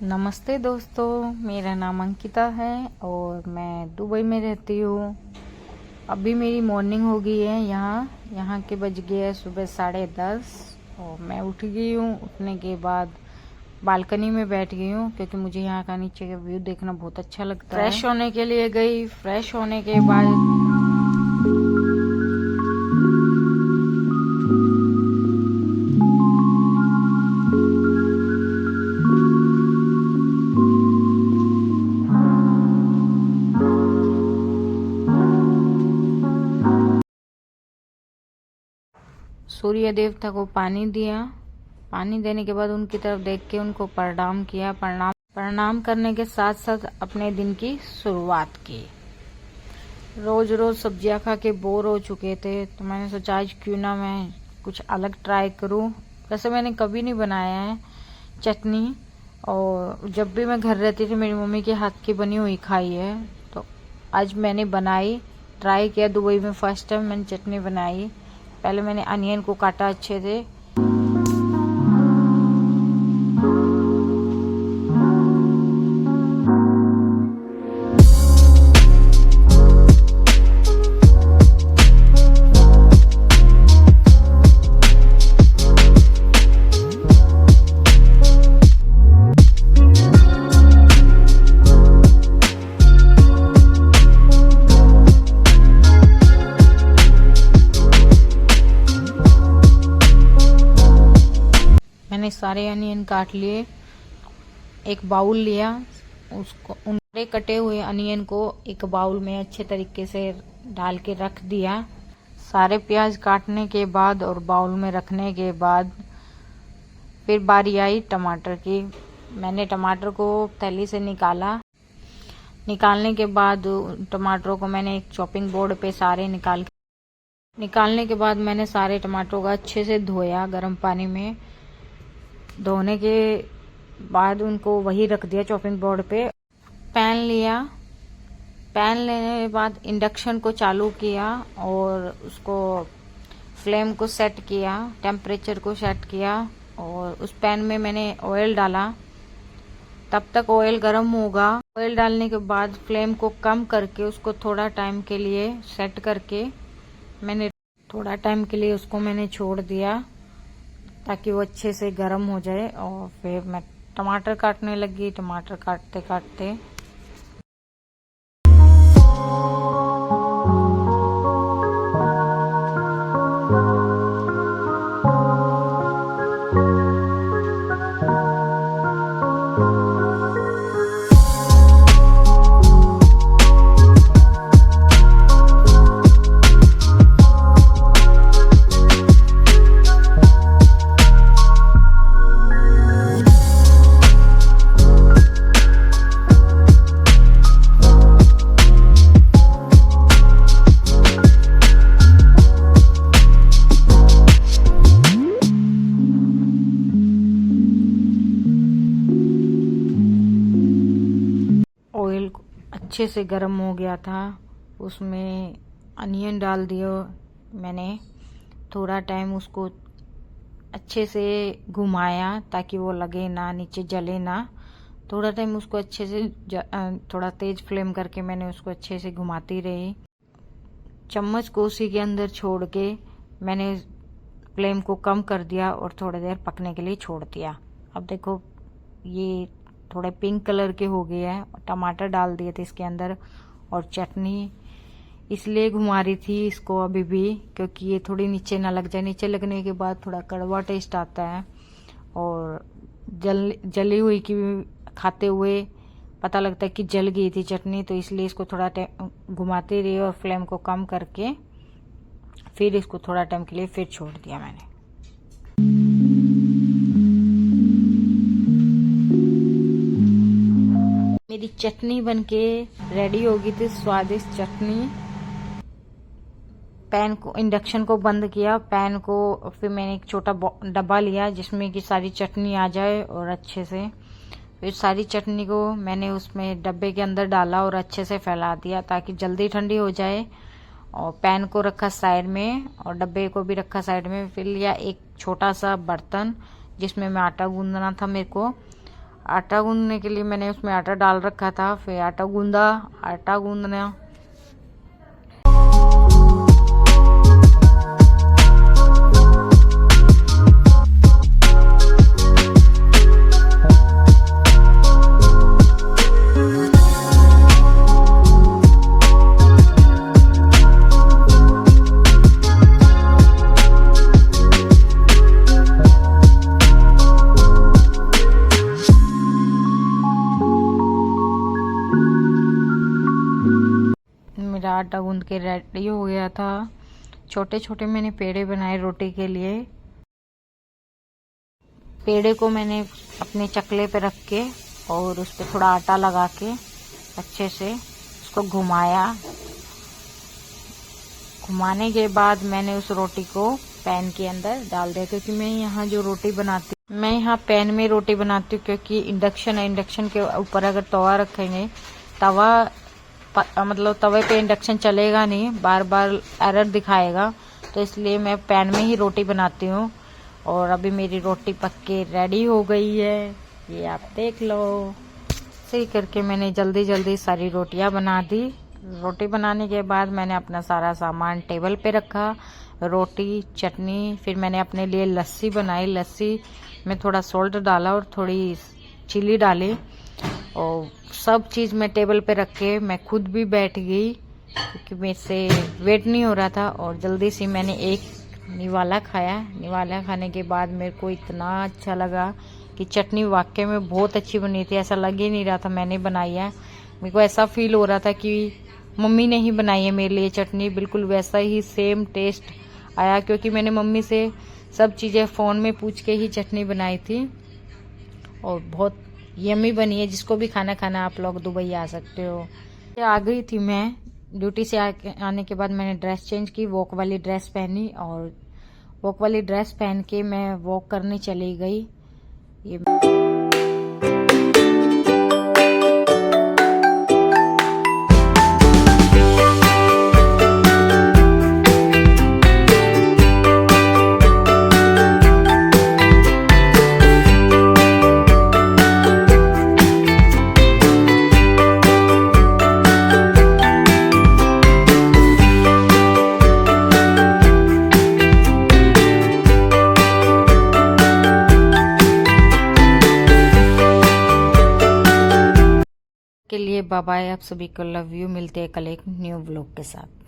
नमस्ते दोस्तों, मेरा नाम अंकिता है और मैं दुबई में रहती हूँ। अभी मेरी मॉर्निंग हो गई है। यहाँ के बज गए सुबह 10:30 और मैं उठ गई हूँ। उठने के बाद बालकनी में बैठ गई हूँ क्योंकि मुझे यहाँ का नीचे का व्यू देखना बहुत अच्छा लगता है। फ्रेश होने के लिए गई। फ्रेश होने के बाद सूर्य देवता को पानी दिया। पानी देने के बाद उनकी तरफ देख के उनको प्रणाम किया। प्रणाम करने के साथ साथ अपने दिन की शुरुआत की। रोज रोज सब्जियां खा के बोर हो चुके थे तो मैंने सोचा आज क्यों ना मैं कुछ अलग ट्राई करूं। वैसे मैंने कभी नहीं बनाया है चटनी, और जब भी मैं घर रहती थी मेरी मम्मी के हाथ की बनी हुई खाई है। तो आज मैंने बनाई, ट्राई किया। दुबई में फर्स्ट टाइम मैंने चटनी बनाई। पहले मैंने अनियन को काटा अच्छे से। मैंने सारे अनियन काट लिए। एक बाउल लिया, उसको उन कटे हुए अनियन को एक बाउल में अच्छे तरीके से डाल के रख दिया। सारे प्याज काटने के बाद और बाउल में रखने के बाद फिर बारी आई टमाटर की। मैंने टमाटर को तली से निकाला। निकालने के बाद टमाटरों को मैंने एक चॉपिंग बोर्ड पे सारे निकालने के बाद मैंने सारे टमाटरों को अच्छे से धोया गर्म पानी में। धोने के बाद उनको वही रख दिया चॉपिंग बोर्ड पे। पैन लिया। पैन लेने के बाद इंडक्शन को चालू किया और उसको फ्लेम को सेट किया, टेम्परेचर को सेट किया और उस पैन में मैंने ऑयल डाला। तब तक ऑयल गर्म होगा। ऑयल डालने के बाद फ्लेम को कम करके उसको थोड़ा टाइम के लिए सेट करके उसको मैंने छोड़ दिया ताकि वो अच्छे से गर्म हो जाए। और फिर मैं टमाटर काटने लगी। टमाटर काटते काटते ऑयल अच्छे से गर्म हो गया था। उसमें अनियन डाल दिया मैंने। थोड़ा टाइम उसको अच्छे से घुमाया ताकि वो लगे ना, नीचे जले ना। थोड़ा टाइम उसको अच्छे से थोड़ा तेज फ्लेम करके मैंने उसको अच्छे से घुमाती रही। चम्मच को उसी के अंदर छोड़ के मैंने फ्लेम को कम कर दिया और थोड़ी देर पकने के लिए छोड़ दिया। अब देखो ये थोड़े पिंक कलर के हो गए हैं। टमाटर डाल दिए थे इसके अंदर और चटनी इसलिए घुमा रही थी इसको अभी भी क्योंकि ये थोड़ी नीचे ना लग जाए। नीचे लगने के बाद थोड़ा कड़वा टेस्ट आता है और जली हुई की खाते हुए पता लगता है कि जल गई थी चटनी। तो इसलिए इसको थोड़ा घुमाते रही और फ्लेम को कम करके फिर इसको थोड़ा टाइम के लिए फिर छोड़ दिया मैंने। मेरी चटनी बनके रेडी हो गई थी, स्वादिष्ट चटनी। पैन को, इंडक्शन को बंद किया। पैन को फिर मैंने एक छोटा डब्बा लिया जिसमें कि सारी चटनी आ जाए और अच्छे से फिर सारी चटनी को मैंने उसमें डब्बे के अंदर डाला और अच्छे से फैला दिया ताकि जल्दी ठंडी हो जाए। और पैन को रखा साइड में और डब्बे को भी रखा साइड में। फिर लिया एक छोटा सा बर्तन जिसमें मैं आटा गूंदना था मेरे को। आटा गूंदने के लिए मैंने उसमें आटा डाल रखा था, फिर आटा गूंदा। आटा गूंदना मेरा आटा गूंद के रेडी हो गया था। छोटे छोटे मैंने पेड़े बनाए रोटी के लिए। पेड़े को मैंने अपने चकले पे रख के और उस पर थोड़ा आटा लगा के अच्छे से उसको घुमाया। घुमाने के बाद मैंने उस रोटी को पैन के अंदर डाल दिया, क्योंकि मैं यहाँ जो रोटी बनाती हूँ, मैं यहाँ पैन में रोटी बनाती हूँ, क्योंकि इंडक्शन है। इंडक्शन के ऊपर अगर तवा रखेंगे, मतलब तवे पे इंडक्शन चलेगा नहीं, बार बार एरर दिखाएगा, तो इसलिए मैं पैन में ही रोटी बनाती हूँ। और अभी मेरी रोटी पक के रेडी हो गई है, ये आप देख लो। सही करके मैंने जल्दी जल्दी सारी रोटियां बना दी। रोटी बनाने के बाद मैंने अपना सारा सामान टेबल पे रखा, रोटी, चटनी, फिर मैंने अपने लिए लस्सी बनाई। लस्सी में थोड़ा सॉल्ट डाला और थोड़ी चिली डाली, और सब चीज़ मैं टेबल पे रख के मैं खुद भी बैठ गई, क्योंकि मेरे से वेट नहीं हो रहा था। और जल्दी से मैंने एक निवाला खाया। निवाला खाने के बाद मेरे को इतना अच्छा लगा कि चटनी वाकई में बहुत अच्छी बनी थी। ऐसा लग ही नहीं रहा था मैंने बनाई है। मेरे को ऐसा फील हो रहा था कि मम्मी ने ही बनाई है मेरे लिए चटनी। बिल्कुल वैसा ही सेम टेस्ट आया, क्योंकि मैंने मम्मी से सब चीज़ें फ़ोन में पूछ के ही चटनी बनाई थी, और बहुत यम्मी बनी है। जिसको भी खाना आप लोग दुबई आ सकते हो। आ गई थी मैं ड्यूटी से आने के बाद मैंने ड्रेस चेंज की, वॉक वाली ड्रेस पहनी, और वॉक वाली ड्रेस पहन के मैं वॉक करने चली गई। ये के लिए बाय बाय, आप सभी को लव यू। मिलते हैं कल एक न्यू व्लॉग के साथ।